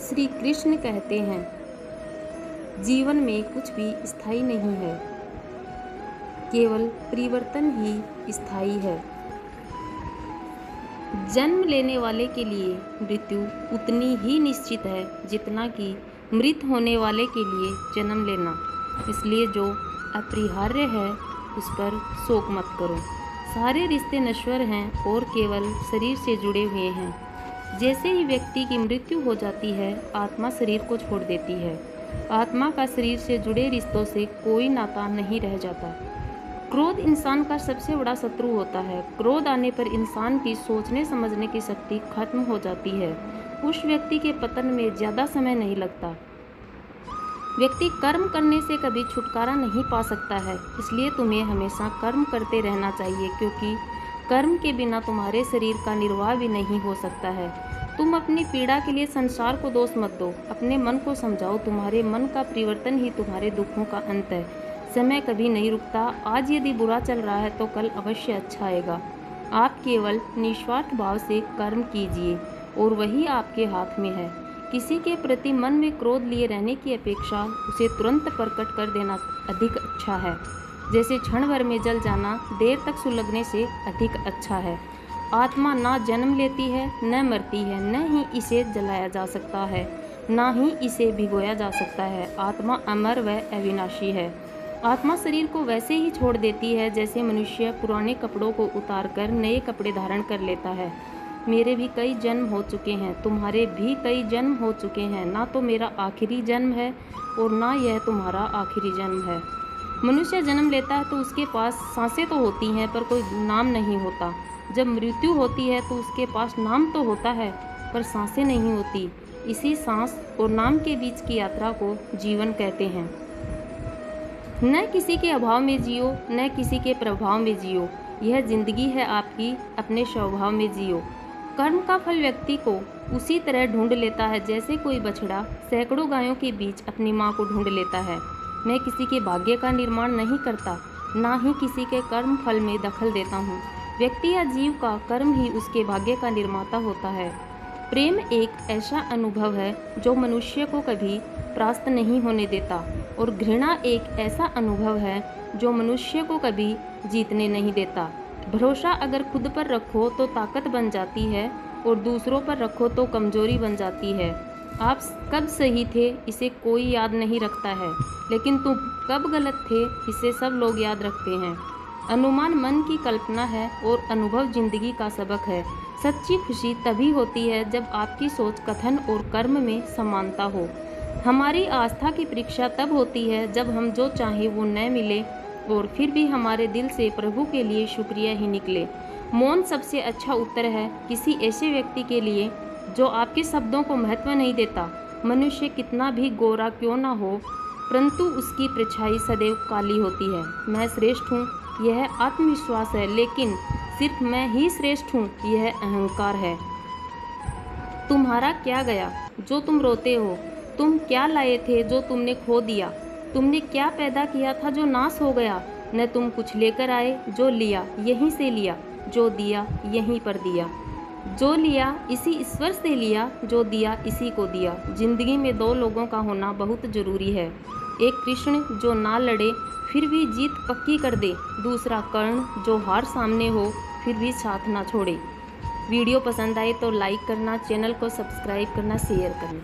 श्री कृष्ण कहते हैं, जीवन में कुछ भी स्थायी नहीं है, केवल परिवर्तन ही स्थायी है। जन्म लेने वाले के लिए मृत्यु उतनी ही निश्चित है जितना कि मृत होने वाले के लिए जन्म लेना। इसलिए जो अपरिहार्य है उस पर शोक मत करो। सारे रिश्ते नश्वर हैं और केवल शरीर से जुड़े हुए हैं। जैसे ही व्यक्ति की मृत्यु हो जाती है, आत्मा शरीर को छोड़ देती है। आत्मा का शरीर से जुड़े रिश्तों से कोई नाता नहीं रह जाता। क्रोध इंसान का सबसे बड़ा शत्रु होता है। क्रोध आने पर इंसान की सोचने समझने की शक्ति खत्म हो जाती है। उस व्यक्ति के पतन में ज़्यादा समय नहीं लगता। व्यक्ति कर्म करने से कभी छुटकारा नहीं पा सकता है। इसलिए तुम्हें हमेशा कर्म करते रहना चाहिए, क्योंकि कर्म के बिना तुम्हारे शरीर का निर्वाह भी नहीं हो सकता है। तुम अपनी पीड़ा के लिए संसार को दोष मत दो, अपने मन को समझाओ। तुम्हारे मन का परिवर्तन ही तुम्हारे दुखों का अंत है। समय कभी नहीं रुकता। आज यदि बुरा चल रहा है तो कल अवश्य अच्छा आएगा। आप केवल निस्वार्थ भाव से कर्म कीजिए और वही आपके हाथ में है। किसी के प्रति मन में क्रोध लिए रहने की अपेक्षा उसे तुरंत प्रकट कर देना अधिक अच्छा है। जैसे क्षण भर में जल जाना देर तक सुलगने से अधिक अच्छा है। आत्मा ना जन्म लेती है, न मरती है, न ही इसे जलाया जा सकता है, ना ही इसे भिगोया जा सकता है। आत्मा अमर व अविनाशी है। आत्मा शरीर को वैसे ही छोड़ देती है जैसे मनुष्य पुराने कपड़ों को उतारकर नए कपड़े धारण कर लेता है। मेरे भी कई जन्म हो चुके हैं, तुम्हारे भी कई जन्म हो चुके हैं। ना तो मेरा आखिरी जन्म है और ना यह तुम्हारा आखिरी जन्म है। मनुष्य जन्म लेता है तो उसके पास सांसें तो होती हैं पर कोई नाम नहीं होता। जब मृत्यु होती है तो उसके पास नाम तो होता है पर सांसें नहीं होती। इसी सांस और नाम के बीच की यात्रा को जीवन कहते हैं। न किसी के अभाव में जियो, न किसी के प्रभाव में जियो। यह जिंदगी है आपकी, अपने स्वभाव में जियो। कर्म का फल व्यक्ति को उसी तरह ढूंढ लेता है जैसे कोई बछड़ा सैकड़ों गायों के बीच अपनी माँ को ढूंढ लेता है। मैं किसी के भाग्य का निर्माण नहीं करता, ना ही किसी के कर्म फल में दखल देता हूँ। व्यक्ति या जीव का कर्म ही उसके भाग्य का निर्माता होता है। प्रेम एक ऐसा अनुभव है जो मनुष्य को कभी परास्त नहीं होने देता, और घृणा एक ऐसा अनुभव है जो मनुष्य को कभी जीतने नहीं देता। भरोसा अगर खुद पर रखो तो ताकत बन जाती है और दूसरों पर रखो तो कमजोरी बन जाती है। आप कब सही थे इसे कोई याद नहीं रखता है, लेकिन तुम कब गलत थे इसे सब लोग याद रखते हैं। अनुमान मन की कल्पना है और अनुभव जिंदगी का सबक है। सच्ची खुशी तभी होती है जब आपकी सोच, कथन और कर्म में समानता हो। हमारी आस्था की परीक्षा तब होती है जब हम जो चाहें वो न मिले और फिर भी हमारे दिल से प्रभु के लिए शुक्रिया ही निकले। मौन सबसे अच्छा उत्तर है किसी ऐसे व्यक्ति के लिए जो आपके शब्दों को महत्व नहीं देता। मनुष्य कितना भी गोरा क्यों ना हो, परंतु उसकी परछाई सदैव काली होती है। मैं श्रेष्ठ हूँ, यह आत्मविश्वास है, लेकिन सिर्फ मैं ही श्रेष्ठ हूँ, यह अहंकार है। तुम्हारा क्या गया जो तुम रोते हो? तुम क्या लाए थे जो तुमने खो दिया? तुमने क्या पैदा किया था जो नाश हो गया? न तुम कुछ लेकर आए, जो लिया यहीं से लिया, जो दिया यहीं पर दिया। जो लिया इसी ईश्वर से लिया, जो दिया इसी को दिया। जिंदगी में दो लोगों का होना बहुत जरूरी है। एक कृष्ण जो ना लड़े फिर भी जीत पक्की कर दे, दूसरा कर्ण जो हार सामने हो फिर भी साथ ना छोड़े। वीडियो पसंद आए तो लाइक करना, चैनल को सब्सक्राइब करना, शेयर करना।